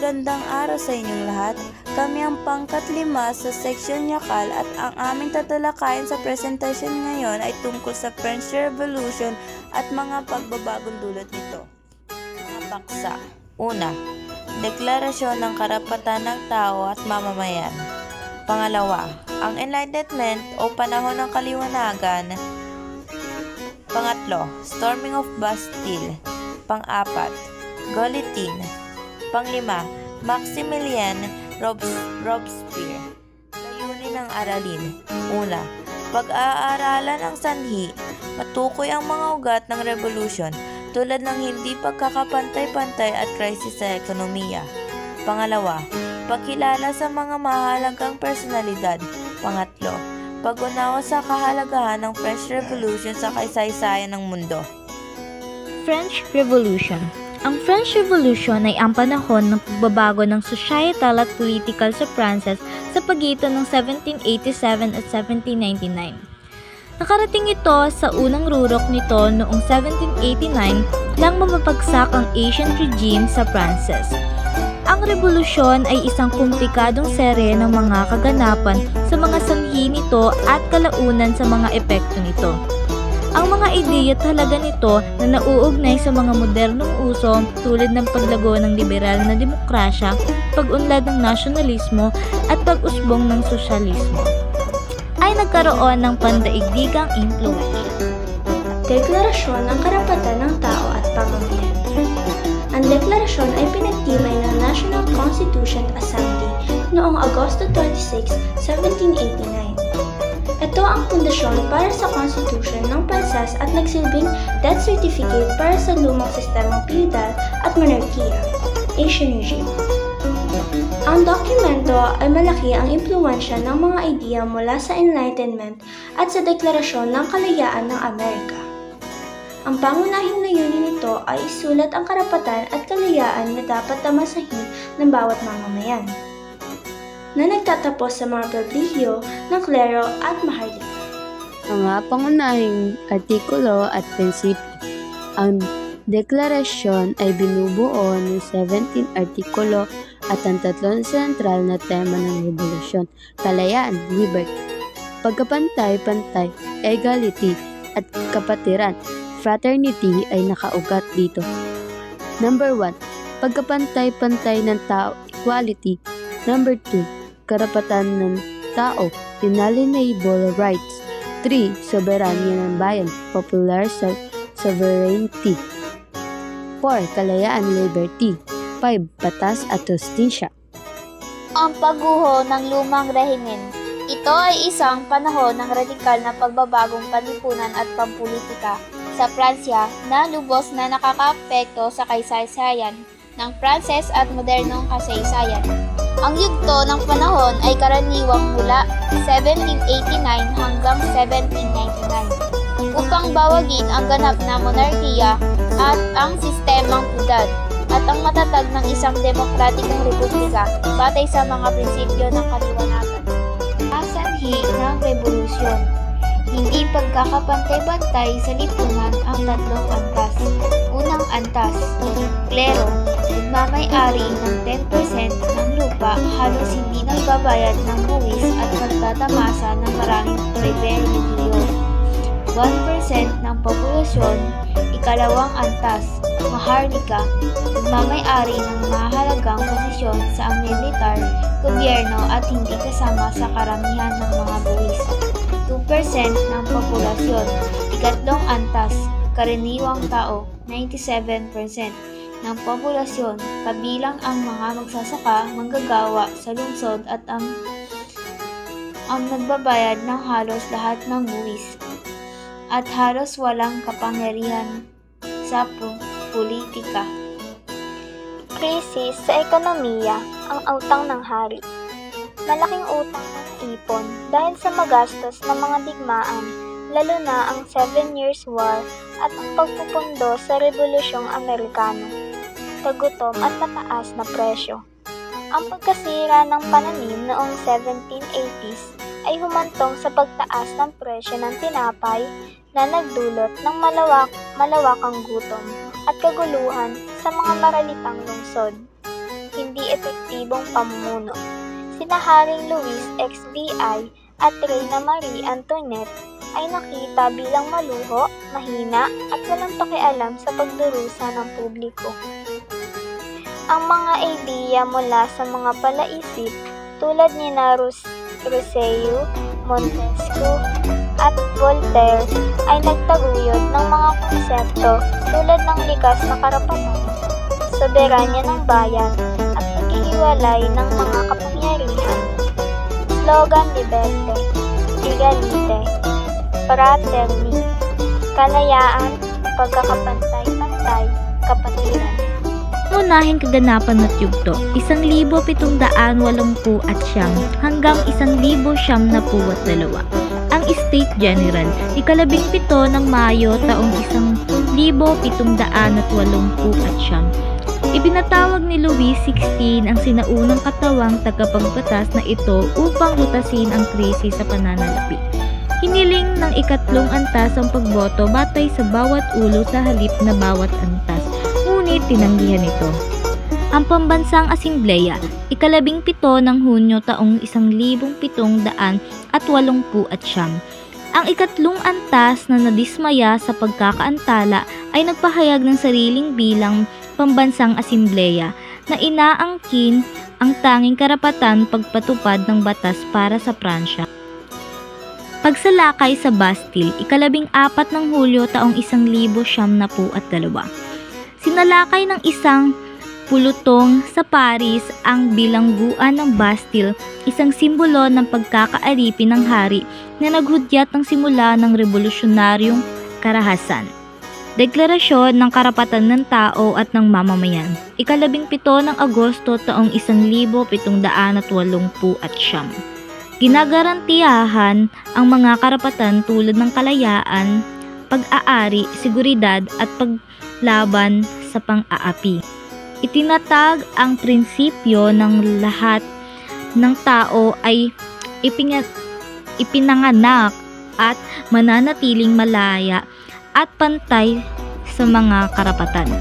Magandang araw sa inyong lahat. Kami ang pangkat 5 sa seksyon Yakal at ang aming tatalakayin sa presentasyon ngayon ay tungkol sa French Revolution at mga pagbabagong dulot nito. Mga paksa. Una, Deklarasyon ng Karapatan ng Tao at Mamamayan. Pangalawa, ang Enlightenment o Panahon ng Kaliwanagan. Pangatlo, Storming of Bastille. Pang-apat, Guillotine. Pang-lima, Maximilien Robespierre. Layunin ng aralin. Una, pag-aaralan ang sanhi. Matukoy ang mga ugat ng revolusyon tulad ng hindi pagkakapantay-pantay at krisis sa ekonomiya. Pangalawa, pagkilala sa mga mahalagang personalidad. Pangatlo, pag-unawa sa kahalagahan ng French Revolution sa kasaysayan ng mundo. French Revolution. Ang French Revolution ay ang panahon ng pagbabago ng societal at political sa Pranses sa pagitan ng 1787 at 1799. Nakarating ito sa unang rurok nito noong 1789 lang mapapagsak ang ancient regime sa Pranses. Ang revolusyon ay isang komplikadong serye ng mga kaganapan sa mga sanhi nito at kalaunan sa mga epekto nito. Ang mga ideya at halaga nito na nauugnay sa mga modernong uso tulad ng paglago ng liberal na demokrasya, pag-unlad ng nasyonalismo at pag-usbong ng sosyalismo ay nagkaroon ng pandaigdigang impluwensya. Deklarasyon ng Karapatan ng Tao at Pamamayan. Ang deklarasyon ay pinagtibay ng National Constituent Assembly noong Agosto 26, 1789. Ito ang pundasyon para sa Constitution ng Pranses at nagsilbing death certificate para sa lumang sistemang feudal at monarkiya, Ancient regime. Ang dokumento ay malaki ang impluwensya ng mga ideya mula sa Enlightenment at sa Deklarasyon ng Kalayaan ng Amerika. Ang pangunahing layunin nito ay isulat ang karapatan at kalayaan na dapat tamasahin ng bawat mamamayan, na nagtatapos sa mga pribilehiyo ng klero at maharlika. Mga pangunahing artikulo at prinsipyo. Ang deklarasyon ay binubuo ng 17 artikulo at ang tatlong sentral na tema ng revolusyon: kalayaan, liberty, pagkapantay-pantay, equality, at kapatiran, fraternity ay nakaugat dito. Number 1, pagkapantay-pantay ng tao, equality. Number 2, karapatan ng tao, inalienable rights. 3, soberanya ng bayan, popular sovereignty. 4, kalayaan, liberty. 5, batas at hustisya. Ang pagguho ng lumang rehimen. Ito ay isang panahon ng radikal na pagbabagong panlipunan at pampulitika sa Pransya na lubos na nakakaapekto sa kasaysayan ng Pranses at modernong kasaysayan. Ang yugto ng panahon ay karaniwang mula 1789 hanggang 1799 upang bawagin ang ganap na monarkiya at ang sistemang feudal at ang matatag ng isang demokratikong republika batay sa mga prinsipyo ng kaliwanagan. Sanhi ng revolusyon. Hindi pagkakapantay-bantay sa lipunan ang tatlong antas. Unang antas, klero, nagmamay-ari ng 10% ng lupa, halos hindi nagbabayad ng buwis at nagtatamasa ng maraming pribilehiyo. 1% ng populasyon. Ikalawang antas, maharlika, nagmamay-ari ng mahalagang posisyon sa militar, gobyerno at hindi kasama sa karamihan ng mga buwis. 2% ng populasyon. Ikatlong antas, karaniwang tao, 97% ng populasyon, kabilang ang mga magsasaka, manggagawa sa lungsod at ang nagbabayad ng halos lahat ng buwis at halos walang kapangyarihan sa politika. Krisis sa ekonomiya, ang utang ng hari. Malaking utang na naipon dahil sa magastos ng mga digmaan, lalo na ang 7 Years' War at ang pagpupundo sa Rebolusyong Amerikano, tagutom at mataas na presyo. Ang pagkasira ng pananim noong 1780s ay humantong sa pagtaas ng presyo ng tinapay na nagdulot ng malawakang gutom at kaguluhan sa mga maralitang lungsod. hindi epektibong pamumuno. Sina Haring Luis XVI at Reyna Marie Antoinette ay nakita bilang maluho, mahina at walang pakialam sa pagdurusa ng publiko. Ang mga ideya mula sa mga palaisip tulad ni Rousseau, Montesquieu at Voltaire ay nagtaguyod ng mga konsepto tulad ng likas na karapatan, soberanya ng bayan at paghihiwalay ng mga kapangyarihan. Slogan Liberte, Egalite, Fraternity, kalayaan, pagkakapantay-pantay, kapatiran. Unahing kaganapan at yugto, 1789 hanggang 1912. Ang State General, ika-17 ng Mayo taong 1789. Ibinatawag ni Louis XVI ang sinaunang katawang tagapagbatas na ito upang lutasin ang krisis sa pananalapi. Hiniling ng ikatlong antas ang pagboto batay sa bawat ulo sa halip na bawat antas, ngunit tinanggihan ito. Ang Pambansang Asembleya, ika-17 ng Hunyo taong 1789. Ang ikatlong antas na nadismaya sa pagkakaantala ay nagpahayag ng sariling bilang Pambansang Asembleya na inaangkin ang tanging karapatan pagpatupad ng batas para sa Pransya. Pagsalakay sa Bastille, ika-14 ng Hulyo taong 1902. Sinalakay ng isang pulutong sa Paris ang bilangguan ng Bastille, isang simbolo ng pagkakaaripin ng hari na naghudyat ng simula ng revolusyonaryong karahasan. Deklarasyon ng Karapatan ng Tao at ng Mamamayan, ika-17 ng Agosto taong 1789. Ginagarantiyahan ang mga karapatan tulad ng kalayaan, pag-aari, seguridad at paglaban sa pang-aapi. Itinatag ang prinsipyo ng lahat ng tao ay ipinanganak at mananatiling malaya at pantay sa mga karapatan.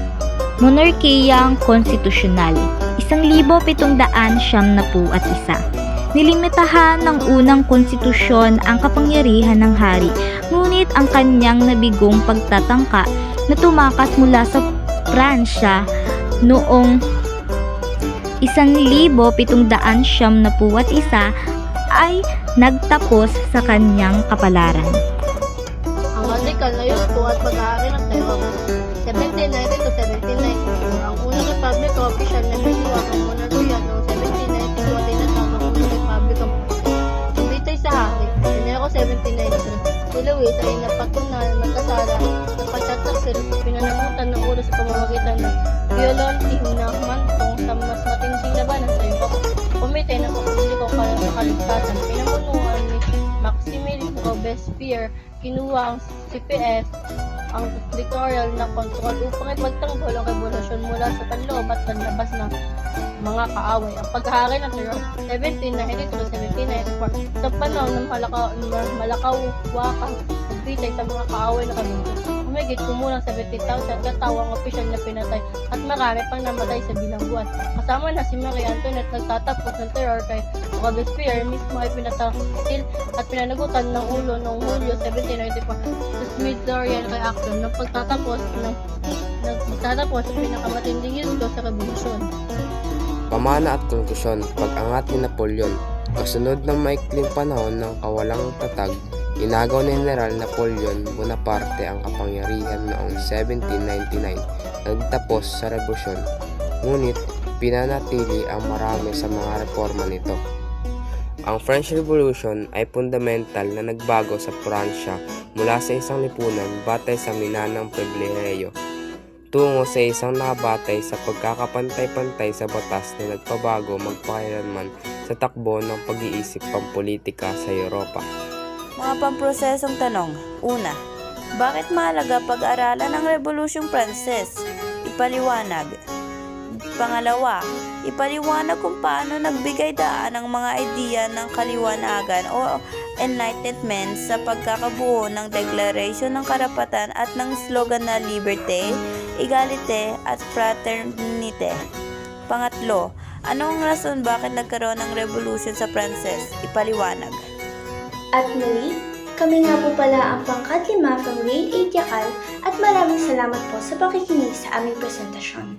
Monarkiyang konstitusyonal, 1771. Nilimitahan ng unang konstitusyon ang kapangyarihan ng hari, ngunit ang kanyang nabigong pagtatangka na tumakas mula sa Pransya noong 1771 ay nagtapos sa kanyang kapalaran. Ang radikal na yusto at pag-aari ng Taiwan, 1790 to 1794. Ang unang republic o opisyal na biniwag ng monarkiya noong 1792 at tinatawag ang unang republic ang bitay sa hari. Enero 1793, si Louis ay napatunan magkasala ng pagtataksil at pinanagutan ng ulo sa pamamagitan ng violonting na humantong sa mas matinding labanan sa Europe. Komite ng pagpublikong kaligtasan, pinamunuan ni Maximilien Robespierre, kinuha ang CPF ang dictatorial na kontrol upang ipagtanggol ang revolusyon mula sa panloob at panlabas ng mga kaaway. Ang paghahari ng Europe, 1792 to 1794, sa panahon ng malakawakang pagbitay sa mga kaaway na kabuntot. Humigit kumulang 70,000 katao ang opisyal na pinatay at marami pang namatay sa bilangguan. Kasama na si Marie Antoinette, nagtatapos ng terror kay Robespierre mismo ay pinatasil at pinanagutan ng ulo noong Hulyo 1794 sa Smithsonian Reaction ng pagtatapos sa pinakamatinding yusto sa revolusyon. Pamana at konklusyon, pag-angat ni Napoleon. Kasunod ng maikling panahon ng kawalang tatag, inagaw ni General Napoleon Bonaparte ang kapangyarihan noong 1799, nagtapos sa revolusyon, ngunit pinanatili ang marami sa mga reforma nito. Ang French Revolution ay fundamental na nagbago sa Pransya mula sa isang lipunan batay sa minanang pribilehiyo tungo sa isang nakabatay sa pagkakapantay-pantay sa batas na nagpabago magpakailanman sa takbo ng pag-iisip pampolitika sa Europa. Mga pamprosesong tanong. Una, bakit mahalaga pag-aralan ang Revolusyong Pranses? Ipaliwanag. Pangalawa, ipaliwanag kung paano nagbigay daan ang mga ideya ng kaliwanagan o enlightenment sa pagkakabuo ng Deklarasyon ng Karapatan at ng slogan na Liberté, Egalite at Fraternité. Pangatlo, anong rason bakit nagkaroon ng revolution sa Pranses? Ipaliwanag. At muli, kami nga po pala ang pangkat 5 from Grade 8 Yakal at maraming salamat po sa pakikinig sa aming presentasyon.